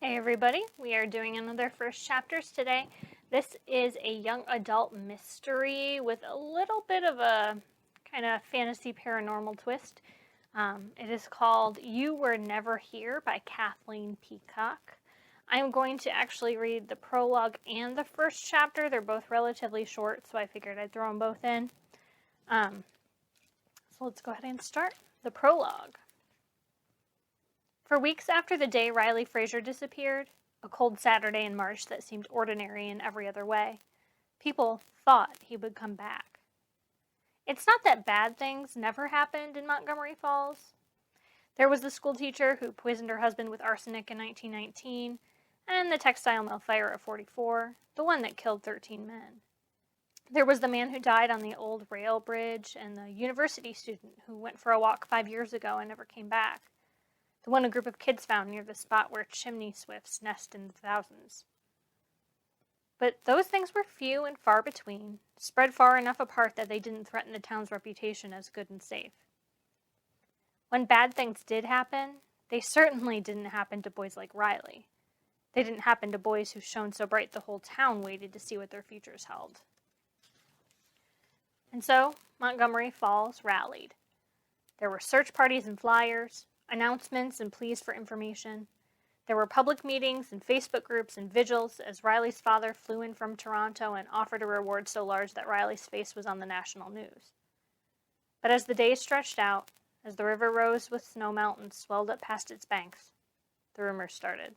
Hey everybody, we are doing another first chapters today. This is a young adult mystery with a little bit of a kind of fantasy paranormal twist. It is called You Were Never Here by Kathleen Peacock. I'm going to actually read the prologue and the first chapter. They're both relatively short, so I figured I'd throw them both in. So let's go ahead and start the prologue. For weeks after the day Riley Fraser disappeared, a cold Saturday in March that seemed ordinary in every other way, people thought he would come back. It's not that bad things never happened in Montgomery Falls. There was the schoolteacher who poisoned her husband with arsenic in 1919, and the textile mill fire of 44, the one that killed 13 men. There was the man who died on the old rail bridge, and the university student who went for a walk 5 years ago and never came back. The one a group of kids found near the spot where chimney swifts nest in the thousands. But those things were few and far between, spread far enough apart that they didn't threaten the town's reputation as good and safe. When bad things did happen, they certainly didn't happen to boys like Riley. They didn't happen to boys who shone so bright the whole town waited to see what their futures held. And so, Montgomery Falls rallied. There were search parties and flyers, announcements and pleas for information. There were public meetings and Facebook groups and vigils as Riley's father flew in from Toronto and offered a reward so large that Riley's face was on the national news. But as the days stretched out, as the river rose with snowmelt and swelled up past its banks, the rumors started.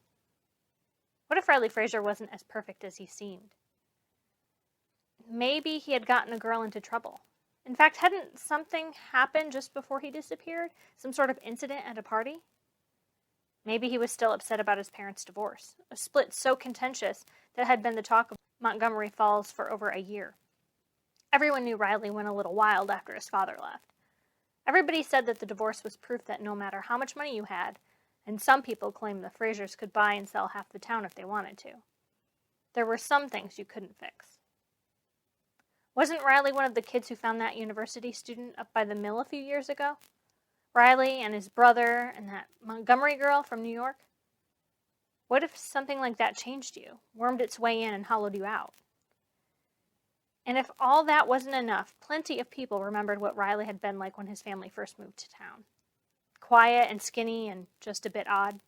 What if Riley Fraser wasn't as perfect as he seemed? Maybe he had gotten a girl into trouble. In fact, hadn't something happened just before he disappeared? Some sort of incident at a party? Maybe he was still upset about his parents' divorce, a split so contentious that had been the talk of Montgomery Falls for over a year. Everyone knew Riley went a little wild after his father left. Everybody said that the divorce was proof that no matter how much money you had, and some people claimed the Frasers could buy and sell half the town if they wanted to, there were some things you couldn't fix. Wasn't Riley one of the kids who found that university student up by the mill a few years ago? Riley and his brother and that Montgomery girl from New York? What if something like that changed you, wormed its way in and hollowed you out? And if all that wasn't enough, plenty of people remembered what Riley had been like when his family first moved to town. Quiet and skinny and just a bit odd.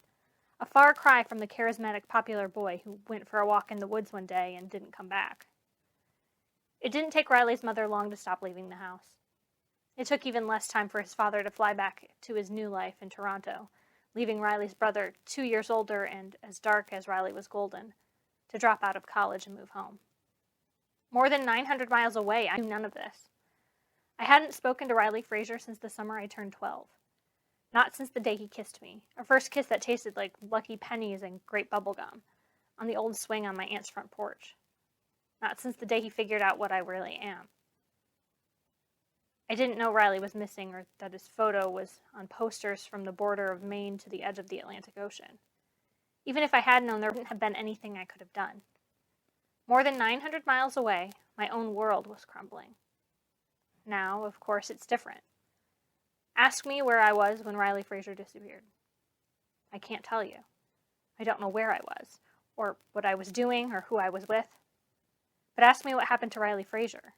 A far cry from the charismatic popular boy who went for a walk in the woods one day and didn't come back. It didn't take Riley's mother long to stop leaving the house. It took even less time for his father to fly back to his new life in Toronto, leaving Riley's brother 2 years older and as dark as Riley was golden, to drop out of college and move home. More than 900 miles away, I knew none of this. I hadn't spoken to Riley Fraser since the summer I turned 12. Not since the day he kissed me, a first kiss that tasted like Lucky Pennies and grape bubblegum, on the old swing on my aunt's front porch. Not since the day he figured out what I really am. I didn't know Riley was missing or that his photo was on posters from the border of Maine to the edge of the Atlantic Ocean. Even if I had known, there wouldn't have been anything I could have done. More than 900 miles away, my own world was crumbling. Now, of course, it's different. Ask me where I was when Riley Fraser disappeared. I can't tell you. I don't know where I was, or what I was doing, or who I was with. But ask me what happened to Riley Fraser.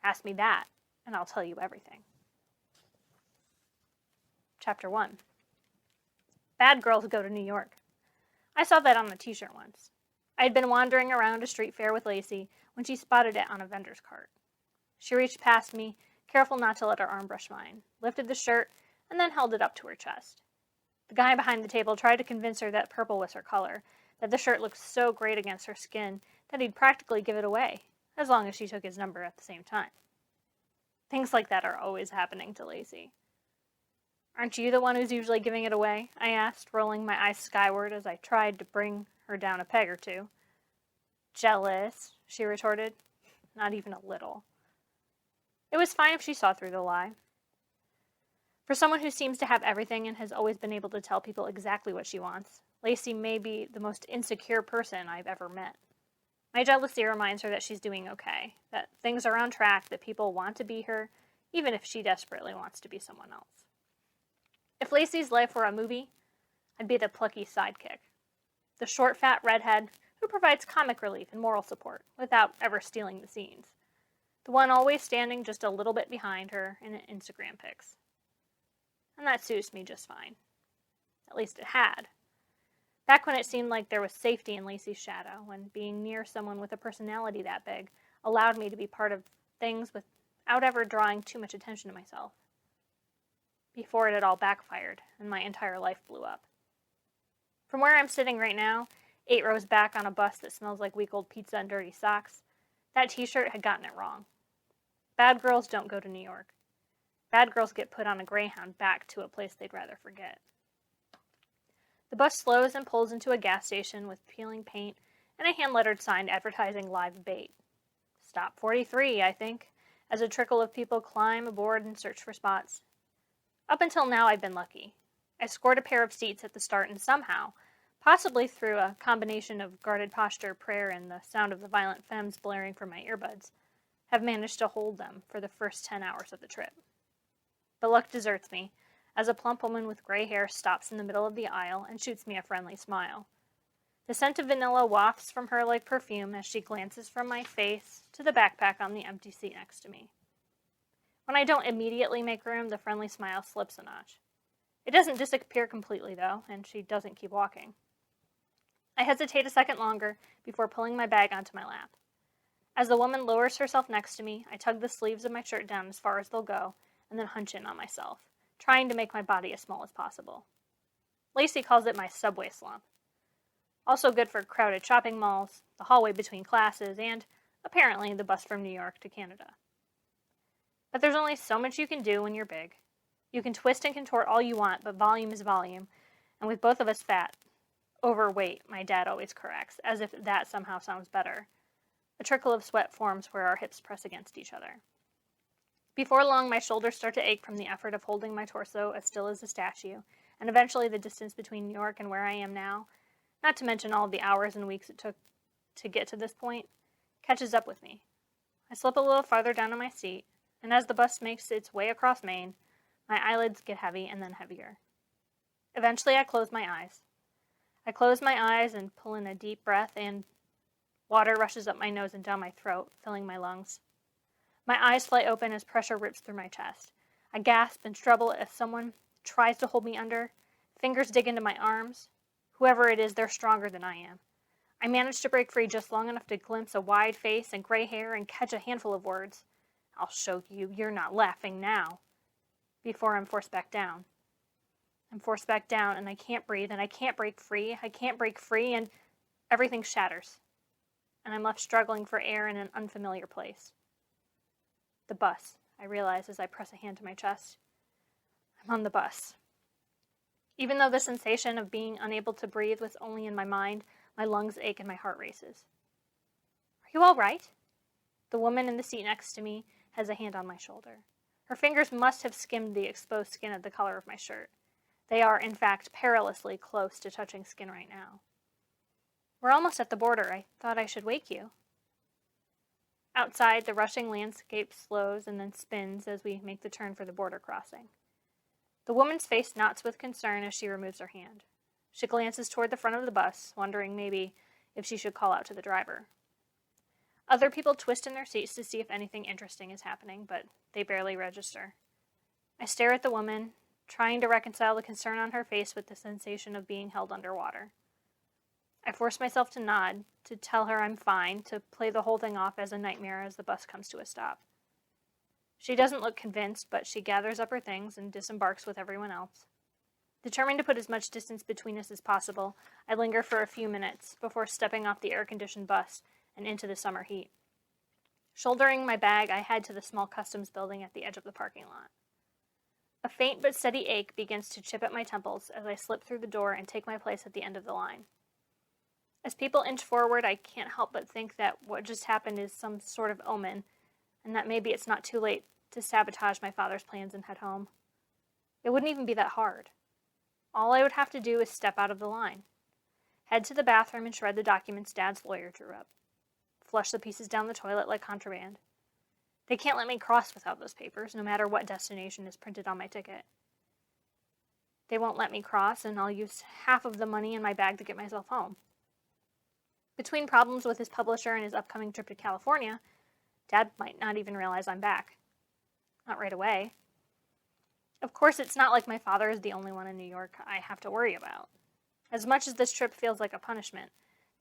Ask me that, and I'll tell you everything. Chapter 1. Bad girls go to New York. I saw that on the t-shirt once. I had been wandering around a street fair with Lacey when she spotted it on a vendor's cart. She reached past me, careful not to let her arm brush mine, lifted the shirt, and then held it up to her chest. The guy behind the table tried to convince her that purple was her color, that the shirt looked so great against her skin that he'd practically give it away, as long as she took his number at the same time. Things like that are always happening to Lacey. Aren't you the one who's usually giving it away? I asked, rolling my eyes skyward as I tried to bring her down a peg or two. Jealous, she retorted. Not even a little. It was fine if she saw through the lie. For someone who seems to have everything and has always been able to tell people exactly what she wants, Lacey may be the most insecure person I've ever met. My jealousy reminds her that she's doing okay, that things are on track, that people want to be her, even if she desperately wants to be someone else. If Lacey's life were a movie, I'd be the plucky sidekick. The short, fat redhead who provides comic relief and moral support without ever stealing the scenes. The one always standing just a little bit behind her in Instagram pics. And that suits me just fine. At least it had. Back when it seemed like there was safety in Lacey's shadow, when being near someone with a personality that big allowed me to be part of things without ever drawing too much attention to myself. Before it had all backfired, and my entire life blew up. From where I'm sitting right now, 8 rows back on a bus that smells like week-old pizza and dirty socks, that t-shirt had gotten it wrong. Bad girls don't go to New York. Bad girls get put on a Greyhound back to a place they'd rather forget. The bus slows and pulls into a gas station with peeling paint and a hand-lettered sign advertising live bait. Stop 43, I think, as a trickle of people climb aboard and search for spots. Up until now, I'd been lucky. I scored a pair of seats at the start and somehow, possibly through a combination of guarded posture, prayer, and the sound of the violent femmes blaring from my earbuds, have managed to hold them for the first 10 hours of the trip. But luck deserts me, as a plump woman with gray hair stops in the middle of the aisle and shoots me a friendly smile. The scent of vanilla wafts from her like perfume as she glances from my face to the backpack on the empty seat next to me. When I don't immediately make room, the friendly smile slips a notch. It doesn't disappear completely, though, and she doesn't keep walking. I hesitate a second longer before pulling my bag onto my lap. As the woman lowers herself next to me, I tug the sleeves of my shirt down as far as they'll go, and then hunch in on myself, trying to make my body as small as possible. Lacey calls it my subway slump. Also good for crowded shopping malls, the hallway between classes, and, apparently, the bus from New York to Canada. But there's only so much you can do when you're big. You can twist and contort all you want, but volume is volume, and with both of us fat, overweight, my dad always corrects, as if that somehow sounds better. A trickle of sweat forms where our hips press against each other. Before long, my shoulders start to ache from the effort of holding my torso as still as a statue, and eventually the distance between New York and where I am now, not to mention all of the hours and weeks it took to get to this point, catches up with me. I slip a little farther down on my seat, and as the bus makes its way across Maine, my eyelids get heavy and then heavier. Eventually, I close my eyes. I close my eyes and pull in a deep breath, and water rushes up my nose and down my throat, filling my lungs. My eyes fly open as pressure rips through my chest. I gasp and struggle as someone tries to hold me under. Fingers dig into my arms. Whoever it is, they're stronger than I am. I manage to break free just long enough to glimpse a wide face and gray hair and catch a handful of words. "I'll show you, you're not laughing now," before I'm forced back down. I'm forced back down, and I can't breathe, and I can't break free. I can't break free, and everything shatters. And I'm left struggling for air in an unfamiliar place. The bus, I realize as I press a hand to my chest. I'm on the bus. Even though the sensation of being unable to breathe was only in my mind, my lungs ache and my heart races. "Are you all right?" The woman in the seat next to me has a hand on my shoulder. Her fingers must have skimmed the exposed skin of the collar of my shirt. They are, in fact, perilously close to touching skin right now. "We're almost at the border. I thought I should wake you." Outside, the rushing landscape slows and then spins as we make the turn for the border crossing. The woman's face knots with concern as she removes her hand. She glances toward the front of the bus, wondering maybe if she should call out to the driver. Other people twist in their seats to see if anything interesting is happening, but they barely register. I stare at the woman, trying to reconcile the concern on her face with the sensation of being held underwater. I force myself to nod, to tell her I'm fine, to play the whole thing off as a nightmare as the bus comes to a stop. She doesn't look convinced, but she gathers up her things and disembarks with everyone else. Determined to put as much distance between us as possible, I linger for a few minutes before stepping off the air-conditioned bus and into the summer heat. Shouldering my bag, I head to the small customs building at the edge of the parking lot. A faint but steady ache begins to chip at my temples as I slip through the door and take my place at the end of the line. As people inch forward, I can't help but think that what just happened is some sort of omen, and that maybe it's not too late to sabotage my father's plans and head home. It wouldn't even be that hard. All I would have to do is step out of the line, head to the bathroom and shred the documents Dad's lawyer drew up, flush the pieces down the toilet like contraband. They can't let me cross without those papers, no matter what destination is printed on my ticket. They won't let me cross, and I'll use half of the money in my bag to get myself home. Between problems with his publisher and his upcoming trip to California, Dad might not even realize I'm back. Not right away. Of course, it's not like my father is the only one in New York I have to worry about. As much as this trip feels like a punishment,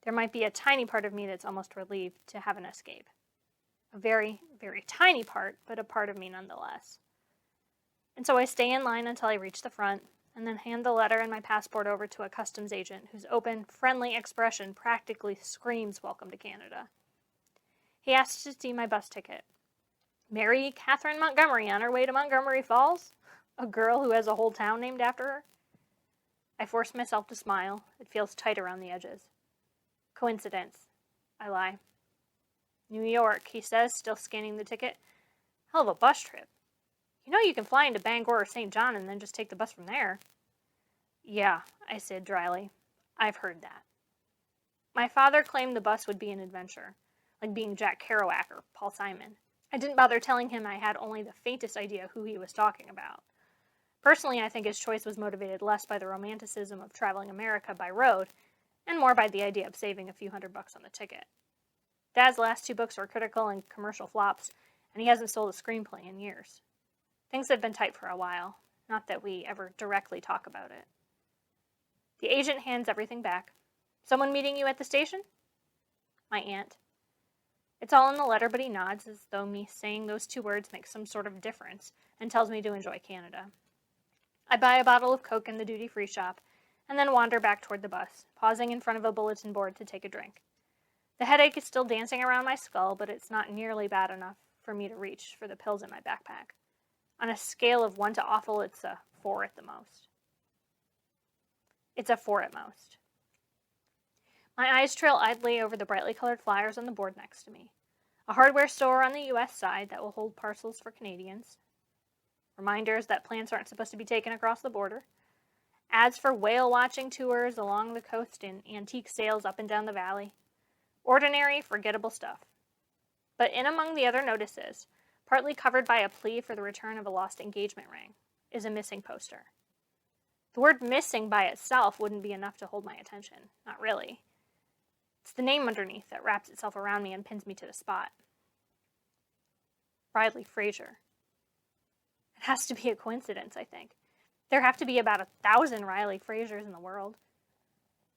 there might be a tiny part of me that's almost relieved to have an escape. A very, very tiny part, but a part of me nonetheless. And so I stay in line until I reach the front, and then hand the letter and my passport over to a customs agent whose open, friendly expression practically screams welcome to Canada. He asks to see my bus ticket. Mary Catherine Montgomery on her way to Montgomery Falls? A girl who has a whole town named after her? I force myself to smile. It feels tight around the edges. Coincidence. I lie. New York, he says, still scanning the ticket. Hell of a bus trip. You know you can fly into Bangor or St. John and then just take the bus from there. Yeah, I said dryly. I've heard that. My father claimed the bus would be an adventure, like being Jack Kerouac or Paul Simon. I didn't bother telling him I had only the faintest idea who he was talking about. Personally, I think his choice was motivated less by the romanticism of traveling America by road, and more by the idea of saving a few $100 on the ticket. Dad's last 2 books were critical and commercial flops, and he hasn't sold a screenplay in years. Things have been tight for a while, not that we ever directly talk about it. The agent hands everything back. Someone meeting you at the station? My aunt. It's all in the letter, but he nods as though me saying those 2 words makes some sort of difference and tells me to enjoy Canada. I buy a bottle of Coke in the duty-free shop and then wander back toward the bus, pausing in front of a bulletin board to take a drink. The headache is still dancing around my skull, but it's not nearly bad enough for me to reach for the pills in my backpack. On a scale of 1 to awful, it's a 4 at the most. It's a 4 at most. My eyes trail idly over the brightly colored flyers on the board next to me. A hardware store on the U.S. side that will hold parcels for Canadians. Reminders that plants aren't supposed to be taken across the border. Ads for whale-watching tours along the coast and antique sales up and down the valley. Ordinary, forgettable stuff. But in among the other notices, partly covered by a plea for the return of a lost engagement ring, is a missing poster. The word missing by itself wouldn't be enough to hold my attention. Not really. It's the name underneath that wraps itself around me and pins me to the spot. Riley Fraser. It has to be a coincidence, I think. There have to be about 1,000 Riley Frasers in the world.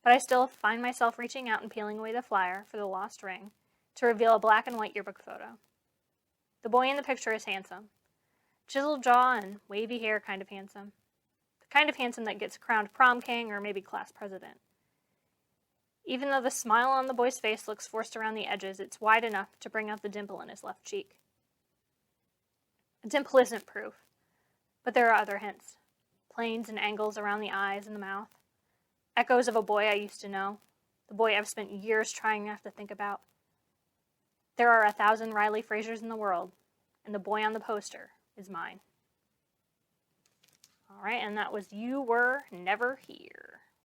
But I still find myself reaching out and peeling away the flyer for the lost ring to reveal a black and white yearbook photo. The boy in the picture is handsome. Chiseled jaw and wavy hair kind of handsome. The kind of handsome that gets crowned prom king or maybe class president. Even though the smile on the boy's face looks forced around the edges, it's wide enough to bring out the dimple in his left cheek. A dimple isn't proof, but there are other hints. Planes and angles around the eyes and the mouth. Echoes of a boy I used to know. The boy I've spent years trying not to think about. There are 1,000 Riley Frasers in the world, and the boy on the poster is mine. All right, and that was You Were Never Here.